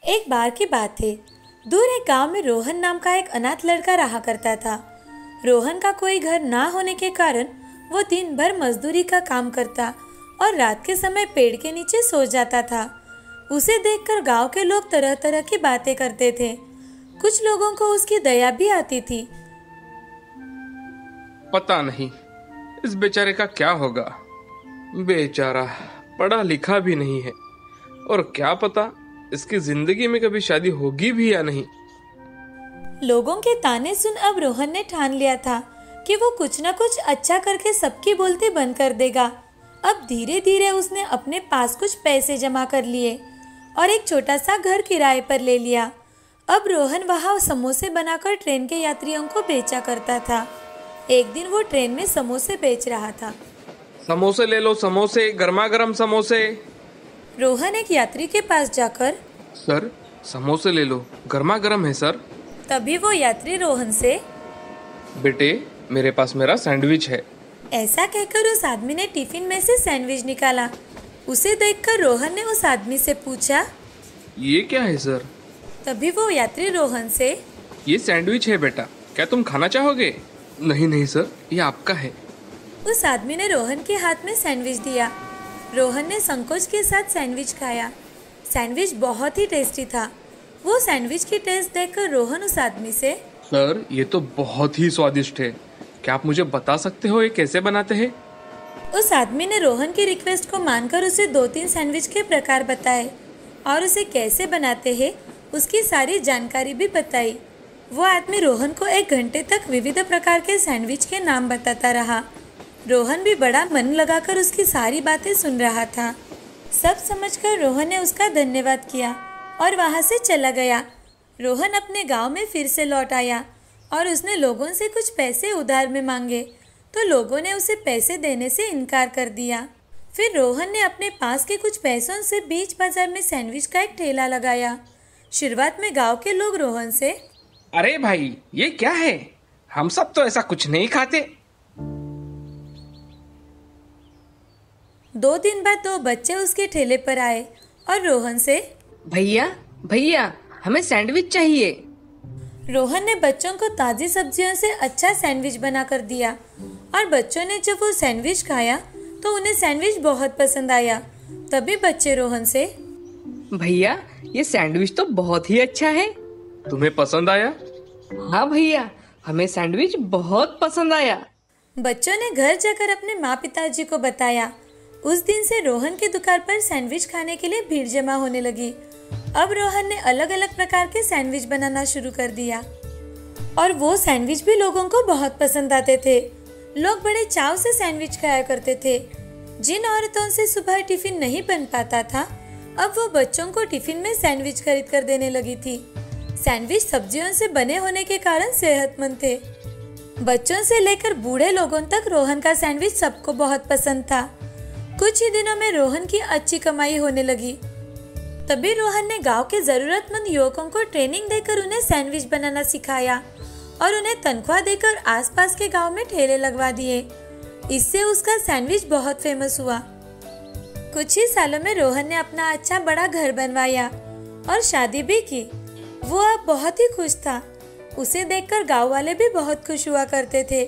एक बार की बात है। दूर एक गांव में रोहन नाम का एक अनाथ लड़का रहा करता था। रोहन का कोई घर ना होने के कारण वो दिन भर मजदूरी का काम करता और रात के समय पेड़ के नीचे सो जाता था। उसे देखकर गांव के लोग तरह तरह की बातें करते थे। कुछ लोगों को उसकी दया भी आती थी। पता नहीं इस बेचारे का क्या होगा। बेचारा पढ़ा लिखा भी नहीं है और क्या पता इसकी जिंदगी में कभी शादी होगी भी या नहीं। लोगों के ताने सुन अब रोहन ने ठान लिया था कि वो कुछ न कुछ अच्छा करके सबकी बोलती बंद कर देगा। अब धीरे धीरे उसने अपने पास कुछ पैसे जमा कर लिए और एक छोटा सा घर किराए पर ले लिया। अब रोहन वहाँ समोसे बनाकर ट्रेन के यात्रियों को बेचा करता था। एक दिन वो ट्रेन में समोसे बेच रहा था। समोसे ले लो, समोसे, गर्मा गर्म समोसे। रोहन एक यात्री के पास जाकर, सर समोसे ले लो, गर्मा गर्म है सर। तभी वो यात्री रोहन से, बेटे मेरे पास मेरा सैंडविच है। ऐसा कहकर उस आदमी ने टिफिन में से सैंडविच निकाला। उसे देखकर रोहन ने उस आदमी से पूछा, ये क्या है सर? तभी वो यात्री रोहन से, ये सैंडविच है बेटा, क्या तुम खाना चाहोगे? नहीं नहीं सर, ये आपका है। उस आदमी ने रोहन के हाथ में सैंडविच दिया। रोहन ने संकोच के साथ सैंडविच खाया। सैंडविच बहुत ही टेस्टी था। वो सैंडविच की टेस्ट देखकर रोहन उस आदमी से, सर ये तो बहुत ही स्वादिष्ट है, क्या आप मुझे बता सकते हो ये कैसे बनाते हैं? उस आदमी ने रोहन की रिक्वेस्ट को मानकर उसे 2-3 सैंडविच के प्रकार बताए और उसे कैसे बनाते हैं उसकी सारी जानकारी भी बताई। वो आदमी रोहन को 1 घंटे तक विविध प्रकार के सैंडविच के नाम बताता रहा। रोहन भी बड़ा मन लगाकर उसकी सारी बातें सुन रहा था। सब समझकर रोहन ने उसका धन्यवाद किया और वहाँ से चला गया। रोहन अपने गांव में फिर से लौट आया और उसने लोगों से कुछ पैसे उधार में मांगे तो लोगों ने उसे पैसे देने से इनकार कर दिया। फिर रोहन ने अपने पास के कुछ पैसों से बीच बाजार में सैंडविच का एक ठेला लगाया। शुरुआत में गांव के लोग रोहन से, अरे भाई ये क्या है, हम सब तो ऐसा कुछ नहीं खाते। 2 दिन बाद 2 बच्चे उसके ठेले पर आए और रोहन से, भैया भैया हमें सैंडविच चाहिए। रोहन ने बच्चों को ताज़ी सब्जियों से अच्छा सैंडविच बना कर दिया और बच्चों ने जब वो सैंडविच खाया तो उन्हें सैंडविच बहुत पसंद आया। तभी बच्चे रोहन से, भैया ये सैंडविच तो बहुत ही अच्छा है। तुम्हें पसंद आया? हाँ भैया, हमें सैंडविच बहुत पसंद आया। बच्चों ने घर जाकर अपने माँ पिताजी को बताया। उस दिन से रोहन की दुकान पर सैंडविच खाने के लिए भीड़ जमा होने लगी। अब रोहन ने अलग अलग प्रकार के सैंडविच बनाना शुरू कर दिया और वो सैंडविच भी लोगों को बहुत पसंद आते थे। लोग बड़े चाव से सैंडविच खाया करते थे। जिन औरतों से सुबह टिफिन नहीं बन पाता था, अब वो बच्चों को टिफिन में सैंडविच खरीद कर देने लगी थी। सैंडविच सब्जियों से बने होने के कारण सेहतमंद थे। बच्चों से लेकर बूढ़े लोगों तक रोहन का सैंडविच सबको बहुत पसंद था। कुछ ही दिनों में रोहन की अच्छी कमाई होने लगी। तभी रोहन ने गांव के जरूरतमंद युवकों को ट्रेनिंग देकर उन्हें सैंडविच बनाना सिखाया और उन्हें तनख्वाह देकर आसपास के गांव में ठेले लगवा दिए। इससे उसका सैंडविच बहुत फेमस हुआ। कुछ ही सालों में रोहन ने अपना अच्छा बड़ा घर बनवाया और शादी भी की। वो अब बहुत ही खुश था। उसे देखकर गांव वाले भी बहुत खुश हुआ करते थे।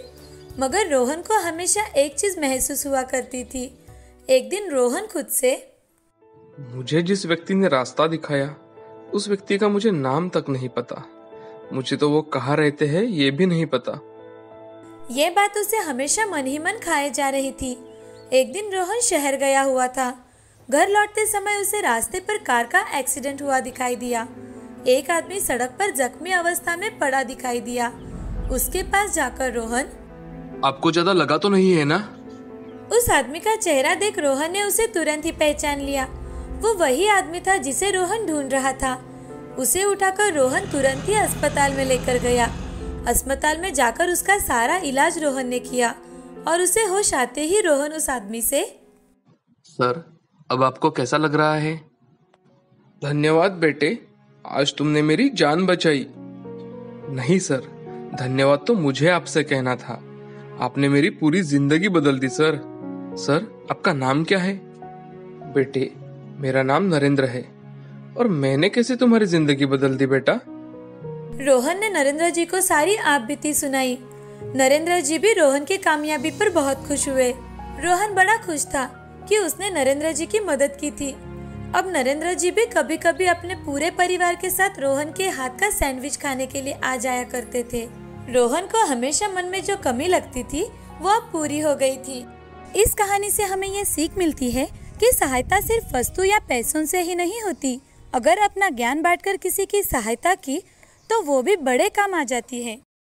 मगर रोहन को हमेशा एक चीज महसूस हुआ करती थी। एक दिन रोहन खुद से, मुझे जिस व्यक्ति ने रास्ता दिखाया उस व्यक्ति का मुझे नाम तक नहीं पता। मुझे तो वो कहाँ रहते हैं ये भी नहीं पता। ये बात उसे हमेशा मन ही मन खाए जा रही थी। एक दिन रोहन शहर गया हुआ था। घर लौटते समय उसे रास्ते पर कार का एक्सीडेंट हुआ दिखाई दिया। एक आदमी सड़क पर जख्मी अवस्था में पड़ा दिखाई दिया। उसके पास जाकर रोहन, आपको ज्यादा लगा तो नहीं है ना? उस आदमी का चेहरा देख रोहन ने उसे तुरंत ही पहचान लिया। वो वही आदमी था जिसे रोहन ढूंढ रहा था। उसे उठाकर रोहन तुरंत ही अस्पताल में लेकर गया। अस्पताल में जाकर उसका सारा इलाज रोहन ने किया और उसे होश आते ही रोहन उस आदमी से, सर अब आपको कैसा लग रहा है? धन्यवाद बेटे, आज तुमने मेरी जान बचाई। नहीं सर, धन्यवाद तो मुझे आपसे कहना था। आपने मेरी पूरी जिंदगी बदल दी सर। सर आपका नाम क्या है? बेटे मेरा नाम नरेंद्र है। और मैंने कैसे तुम्हारी जिंदगी बदल दी बेटा? रोहन ने नरेंद्र जी को सारी आप बीती सुनाई। नरेंद्र जी भी रोहन की कामयाबी पर बहुत खुश हुए। रोहन बड़ा खुश था कि उसने नरेंद्र जी की मदद की थी। अब नरेंद्र जी भी कभी कभी अपने पूरे परिवार के साथ रोहन के हाथ का सैंडविच खाने के लिए आ जाया करते थे। रोहन को हमेशा मन में जो कमी लगती थी वो अब पूरी हो गई थी। इस कहानी से हमें ये सीख मिलती है कि सहायता सिर्फ वस्तु या पैसों से ही नहीं होती। अगर अपना ज्ञान बांटकर किसी की सहायता की तो वो भी बड़े काम आ जाती है।